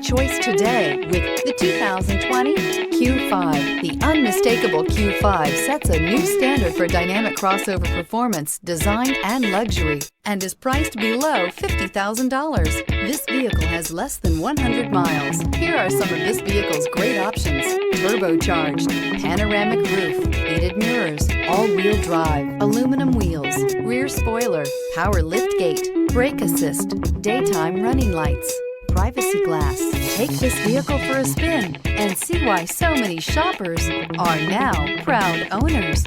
choice today with the 2020 Q5. The unmistakable Q5 sets a new standard for dynamic crossover performance, design, and luxury, and is priced below $50,000. This vehicle has less than 100 miles. Here are some of this vehicle's great options: turbocharged, panoramic roof, heated mirrors, all-wheel drive, aluminum wheels, rear spoiler, power liftgate, brake assist, daytime running lights, privacy glass. Take this vehicle for a spin and see why so many shoppers are now proud owners.